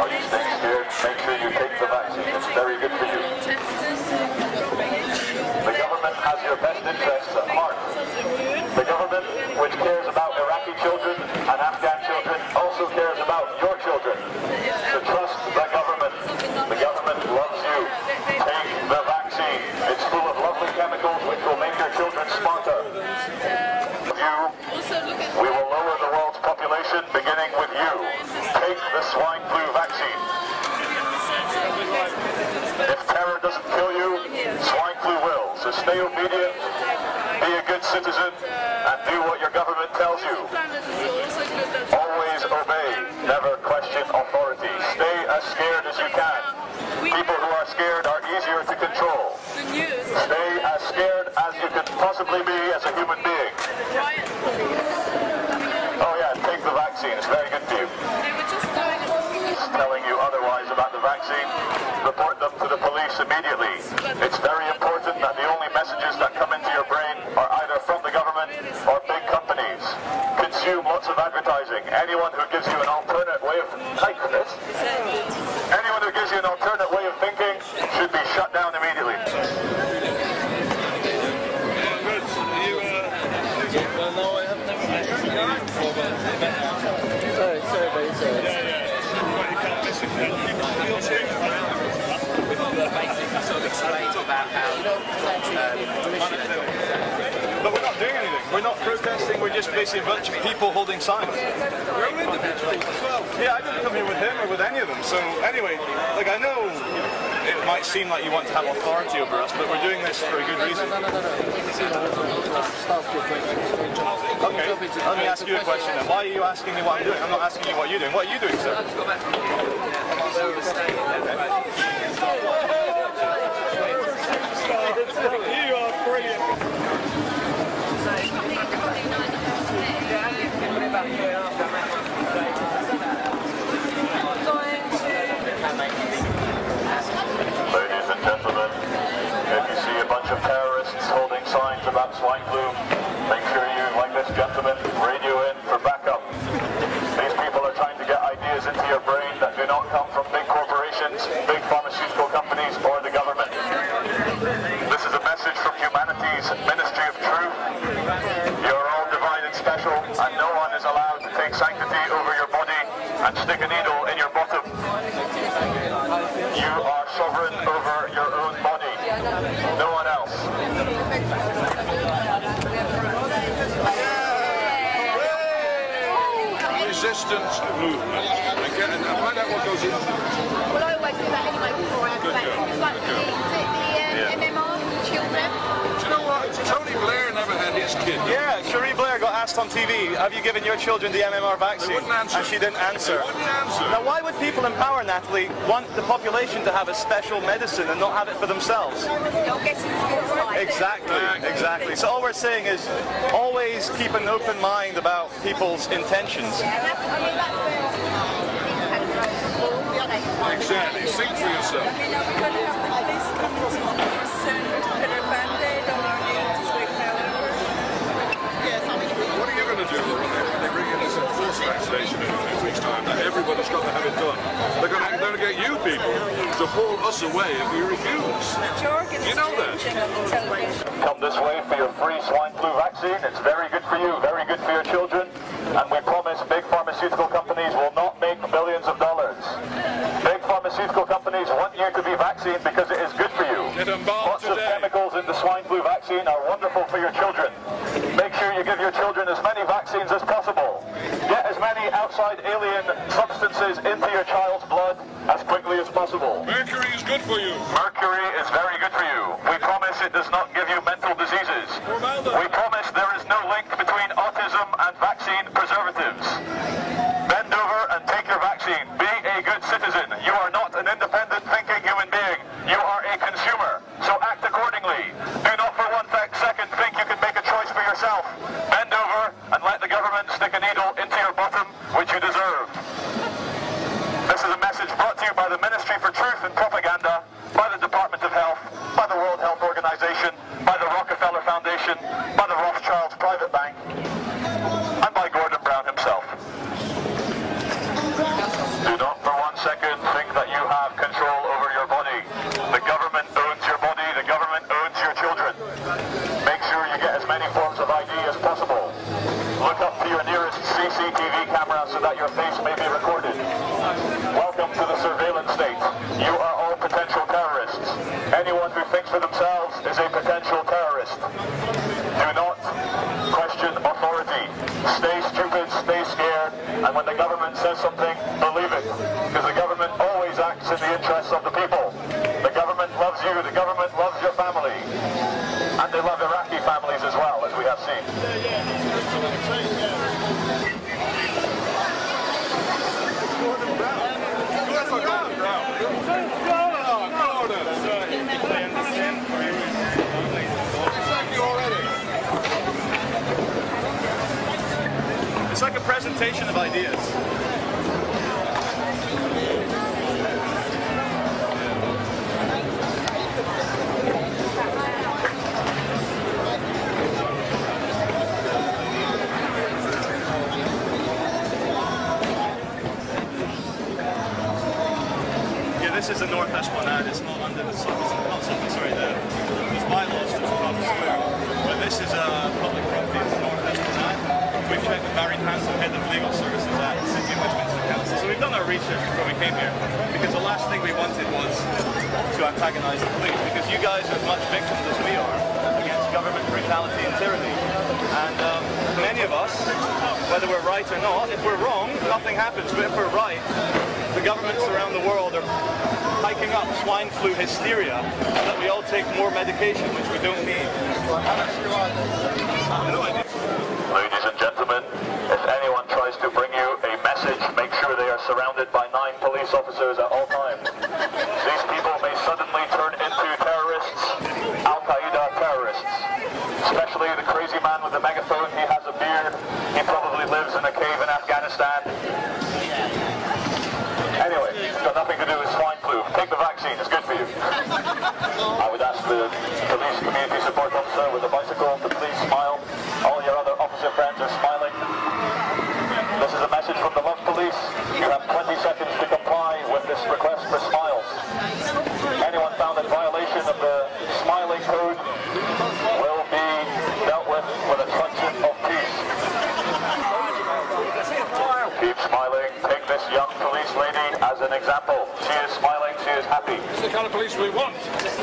are you staying scared? Make sure you take the vaccine. It's very good for you. The government has your best interests at heart. The government, which cares about Iraqi children and Afghan children, also cares about your children. So trust the government. The government loves you. Take the vaccine. It's full of lovely chemicals which will make your children smarter. We will lower the world's population, beginning with you. Take the swine flu vaccine. If terror doesn't kill you, swine flu will. So stay obedient, be a good citizen, and do what your government tells you. Always obey, never question authority. Stay as scared as you can. People who are scared are easier to control. Stay as scared as you can possibly be as a human being. Oh yeah, take the vaccine, it's very good for you. Telling you otherwise about the vaccine, report them to the police immediately. It's very important that the only messages that come into your brain are either from the government or big companies. Consume lots of advertising. Anyone who gives you an alternate way of anyone who gives you an alternate way of thinking should be shut down immediately. But we're not doing anything. We're not protesting. We're just basically a bunch of people holding signs. We're all individuals as well. Yeah, I didn't come here with him or with any of them. So anyway, like I know it might seem like you want to have authority over us, but we're doing this for a good reason. Okay, let me ask you a question then. Why are you asking me what I'm doing? I'm not asking you what you're doing. What are you doing, sir? You are brilliant. Ladies and gentlemen, if you see a bunch of terrorists holding signs about swine flu, make sure you, like this gentleman, radio in for backup. These people are trying to get ideas into your brain that do not come from big corporations, big pharmaceutical companies, or the government. This is a message from humanity's Ministry of Truth. You're all divine and special, and no one is allowed to take sanctity over your body and stick a needle in your bottom. You are sovereign over your own body, no one else. Resistance movement. And find out what goes into it. Well, I always do that anyway before I have the vaccine. Like the MMR children. Do you know what? Tony Blair never had his kid. Yeah, Cherie Blair got asked on TV, have you given your children the MMR vaccine? They wouldn't answer. And she didn't answer. They wouldn't answer. Now why would people in power, Natalie, want the population to have a special medicine and not have it for themselves? Exactly, exactly. So all we're saying is always keep an open mind about people's intentions. Exactly. Think for yourself. What are you going to do when they bring in this enforced vaccination in a few weeks' time? That everybody's got to have it done. They're going to get you people to haul us away if we refuse. You know that. Come this way for your free swine flu vaccine. It's very good for you, very good for your children. And we promise big pharmaceutical companies will not make billions of dollars. Big pharmaceutical companies want you to be vaccinated because it is good for you. Lots of chemicals in the swine flu vaccine are wonderful for your children. Make sure you give your children as many vaccines as possible. Get as many outside alien substances into your child's blood as quickly as possible. Mercury is good for you. Mercury is very good for you. We promise it does not give you mental diseases. We promise there is no link between autism and vaccine preservatives. Bend over and take your vaccine. Be a good citizen. You are not an independent thinking human being. You are a consumer. So act accordingly. Do not for 1 second think you can make a choice for yourself. Bend over and let the government stick a needle into your bottom, which you deserve. This is a message brought to you by the Ministry for Truth and Propaganda, by the Department of Health, by the World Health Organization, by the Rockefeller Foundation, by the Rothschilds Private Bank, and by Gordon Brown himself. Do not for 1 second think that you have control over your body. The government owns your body, the government owns your children. Make sure you get as many forms of ID as possible. Look up to your nearest CCTV camera so that your face may be recorded. Welcome to the surveillance state. You are all potential terrorists. Anyone who thinks for themselves is a potential terrorist. Do not question authority. Stay stupid, stay scared, and when the government says something, believe it. Because the government always acts in the interests of the people. The government loves you, the government loves your family. And they love Iraqi families as well, as we have seen. It's like a presentation of ideas. Yeah, this is the North Esplanade. It's not under the sorry, there's bylaws to Trafalgar Square. But this is a public property in the North Esplanade. We've checked with Barry Hanson, head of legal services at the City of Westminster Council. So we've done our research before we came here, because the last thing we wanted was to antagonise the police, because you guys are as much victims as we are against government brutality and tyranny. And many of us, whether we're right or not, if we're wrong, nothing happens. But if we're right, the governments around the world are hiking up swine flu hysteria so that we all take more medication, which we don't need. No idea. Ladies and gentlemen, if anyone tries to bring you a message, make sure they are surrounded by 9 police officers at all times. These people may suddenly turn into terrorists, Al-Qaeda terrorists. Especially the crazy man with the megaphone. He has a beard. He probably lives in a cave in Afghanistan. Anyway, it's got nothing to do with swine flu. Take the vaccine, it's good for you. I would ask the police community support officer with a bicycle to please smile. All your other officer friends are smiling. This is a message from the Love Police. You have 20 seconds to comply with this request for smiles. Anyone found in violation of the smiling code will be dealt with a truncheon of peace. Keep smiling. Take this young police lady as an example. She is smiling, she is happy. It's the kind of police we want. This